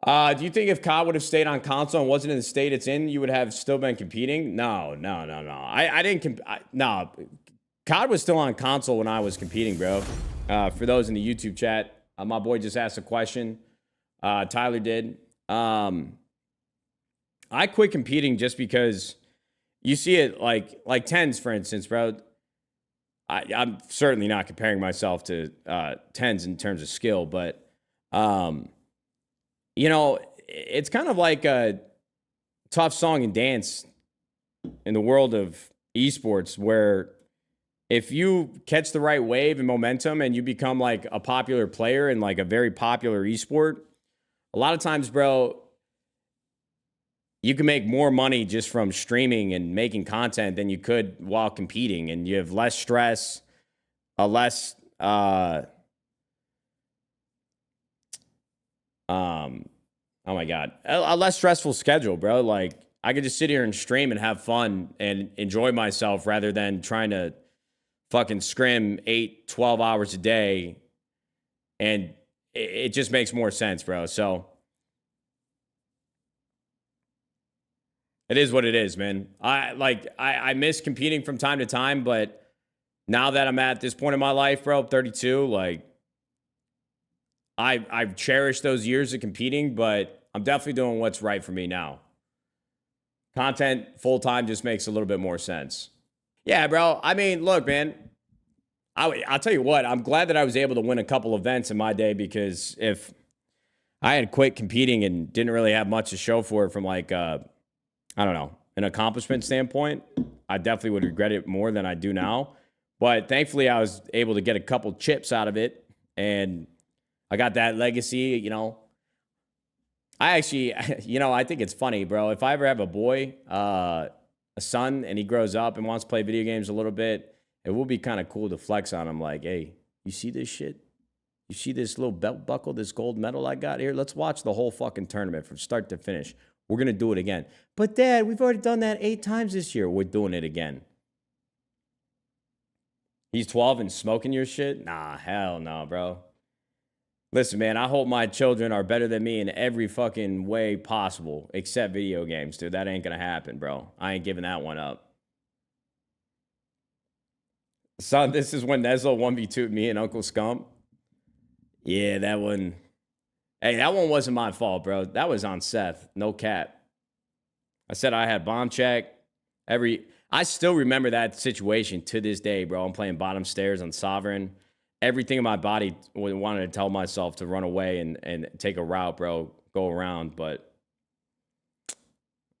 Do you think if COD would have stayed on console and wasn't in the state it's in, you would have still been competing? No, no, no, no. I didn't. No, COD was still on console when I was competing, bro. For those in the YouTube chat, my boy just asked a question. Tyler did. I quit competing just because you see it like tens, for instance, bro. I'm certainly not comparing myself to tens in terms of skill, but you know, it's kind of like a tough song and dance in the world of esports where if you catch the right wave and momentum and you become like a popular player in like a very popular esport, a lot of times, bro, you can make more money just from streaming and making content than you could while competing, and you have less stress, a less oh my God, a less stressful schedule, bro. Like I could just sit here and stream and have fun and enjoy myself rather than trying to fucking scrim 8-12 hours a day. And it just makes more sense, bro. So it is what it is, man. I miss competing from time to time, but now that I'm at this point in my life, bro, 32, like I've cherished those years of competing, but I'm definitely doing what's right for me now. Content full-time just makes a little bit more sense. Yeah, bro. I mean, look, man, I'll tell you what, I'm glad that I was able to win a couple events in my day, because if I had quit competing and didn't really have much to show for it from like, I don't know, an accomplishment standpoint, I definitely would regret it more than I do now. But thankfully, I was able to get a couple chips out of it, and I got that legacy, you know. I actually, you know, I think it's funny, bro. If I ever have a boy, a son, and he grows up and wants to play video games a little bit, it will be kind of cool to flex on him. Like, hey, you see this shit? You see this little belt buckle, this gold medal I got here? Let's watch the whole fucking tournament from start to finish. We're going to do it again. But Dad, we've already done that 8 times this year. We're doing it again. He's 12 and smoking your shit? Nah, hell no, bro. Listen, man, I hope my children are better than me in every fucking way possible, except video games, dude. That ain't gonna happen, bro. I ain't giving that one up. Son, this is when Neslo 1v2'd me and Uncle Scump. Yeah, that one. Hey, that one wasn't my fault, bro. That was on Seth. No cap. I said I had bomb check. I still remember that situation to this day, bro. I'm playing bottom stairs on Sovereign. Everything in my body wanted to tell myself to run away and take a route, bro. Go around, but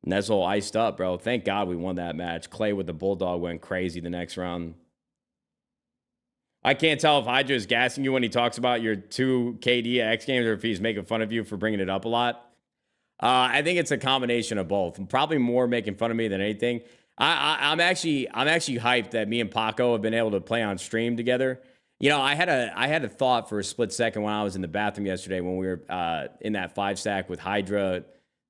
Neslo iced up, bro. Thank God we won that match. Clay with the Bulldog went crazy the next round. I can't tell if Hydra is gassing you when he talks about your 2 KD X games or if he's making fun of you for bringing it up a lot. I think it's a combination of both. Probably more making fun of me than anything. I'm actually hyped that me and Paco have been able to play on stream together. You know, I had a thought for a split second when I was in the bathroom yesterday when we were in that 5-stack with Hydra,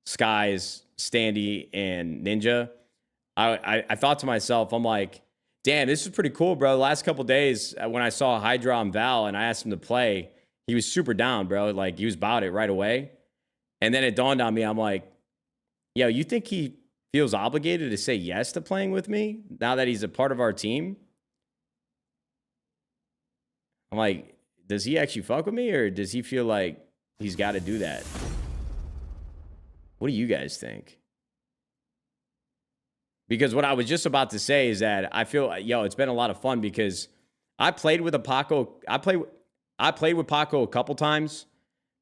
Skies, Standy, and Ninja. I thought to myself, I'm like, damn, this is pretty cool, bro. The last couple days when I saw Hydra on Val and I asked him to play, he was super down, bro. Like, he was about it right away. And then it dawned on me, I'm like, yo, you think he feels obligated to say yes to playing with me now that he's a part of our team? I'm like, does he actually fuck with me, or does he feel like he's got to do that? What do you guys think? Because what I was just about to say is that I feel, yo, it's been a lot of fun because I played with Paco. I played with Paco a couple times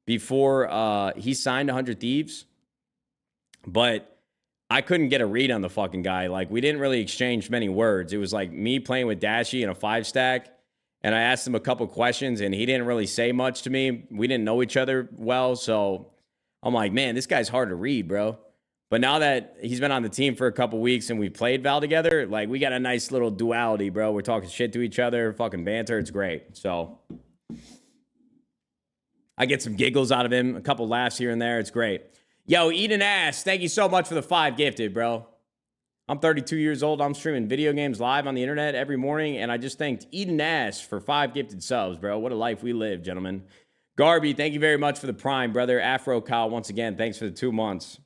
before he signed 100 Thieves, but I couldn't get a read on the fucking guy. Like, we didn't really exchange many words. It was like me playing with Dashy in a 5-stack. And I asked him a couple questions, and he didn't really say much to me. We didn't know each other well, so I'm like, man, this guy's hard to read, bro. But now that he's been on the team for a couple weeks and we played Val together, like, we got a nice little duality, bro. We're talking shit to each other, fucking banter. It's great. So I get some giggles out of him, a couple laughs here and there. It's great. Yo, Eden Ass, thank you so much for the 5 gifted, bro. I'm 32 years old. I'm streaming video games live on the internet every morning, and I just thanked Eden Ass for 5 gifted subs, bro. What a life we live, gentlemen. Garby, thank you very much for the prime, brother. Afro Kyle, once again, thanks for the 2 months.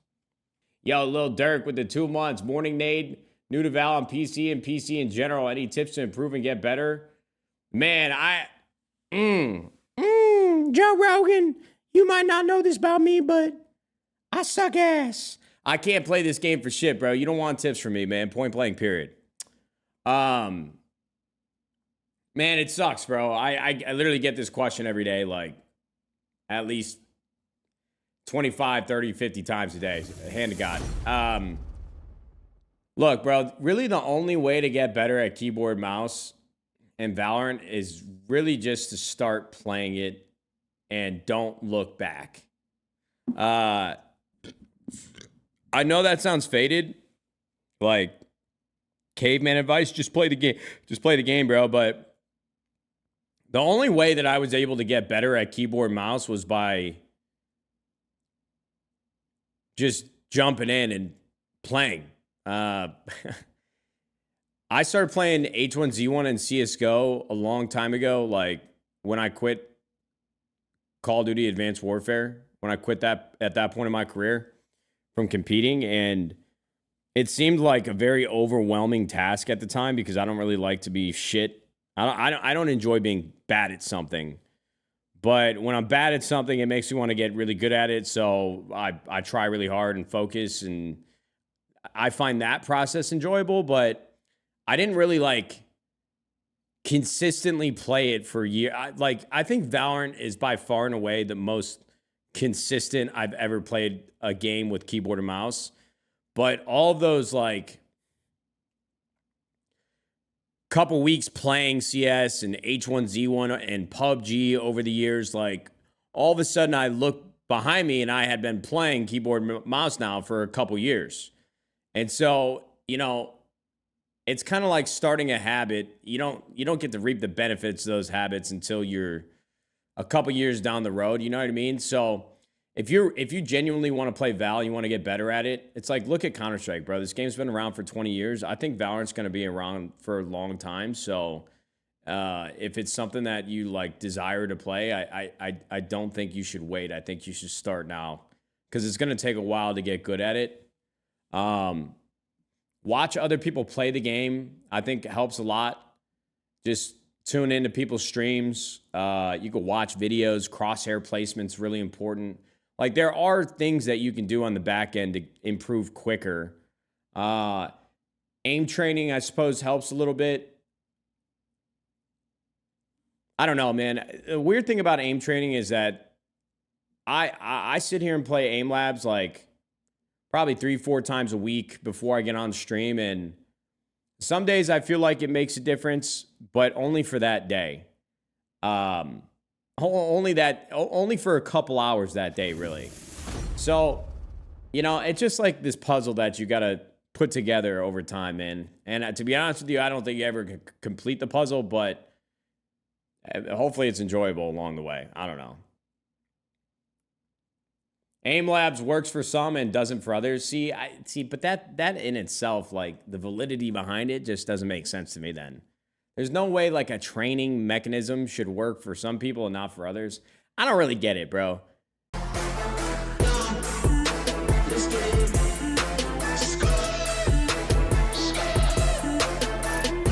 Yo, Lil Dirk with the 2 months. Morning, Nade. New to Val on PC and PC in general. Any tips to improve and get better? Man, Joe Rogan, you might not know this about me, but I suck ass. I can't play this game for shit, bro. You don't want tips from me, man. Point blank, period. Man, it sucks, bro. I literally get this question every day, like at least 25, 30, 50 times a day. Hand to God. Look, bro, really the only way to get better at keyboard, mouse, and Valorant is really just to start playing it and don't look back. I know that sounds faded, like caveman advice, just play the game. Just play the game, bro. But the only way that I was able to get better at keyboard mouse was by just jumping in and playing. I started playing H1Z1 and CSGO a long time ago, like when I quit Call of Duty Advanced Warfare, when I quit that at that point in my career from competing, and it seemed like a very overwhelming task at the time because I don't really like to be shit. I don't enjoy being bad at something. But when I'm bad at something, it makes me want to get really good at it. So I try really hard and focus, and I find that process enjoyable, but I didn't really like consistently play it for years. I think Valorant is by far and away the most consistent I've ever played a game with keyboard and mouse. But all of those like couple weeks playing CS and H1Z1 and PUBG over the years, like all of a sudden I look behind me and I had been playing keyboard and mouse now for a couple years. And so, you know, it's kind of like starting a habit. You don't get to reap the benefits of those habits until you're a couple years down the road, you know what I mean? So if you genuinely want to play Val, you want to get better at it, it's like, look at Counter-Strike, bro. This game's been around for 20 years. I think Valorant's going to be around for a long time. So if it's something that you like desire to play, I don't think you should wait. I think you should start now because it's going to take a while to get good at it. Watch other people play the game. I think it helps a lot. Just tune into people's streams. You can watch videos. Crosshair placement's really important. Like, there are things that you can do on the back end to improve quicker. Aim training, I suppose, helps a little bit. I don't know, man. The weird thing about aim training is that I sit here and play aim labs like probably 3-4 times a week before I get on stream, and some days I feel like it makes a difference, but only for that day. Only for a couple hours that day, really. So, you know, it's just like this puzzle that you got to put together over time, man. And to be honest with you, I don't think you ever can complete the puzzle, but hopefully it's enjoyable along the way. I don't know. Aim Labs works for some and doesn't for others. See, but that in itself, like the validity behind it just doesn't make sense to me then. There's no way like a training mechanism should work for some people and not for others. I don't really get it, bro.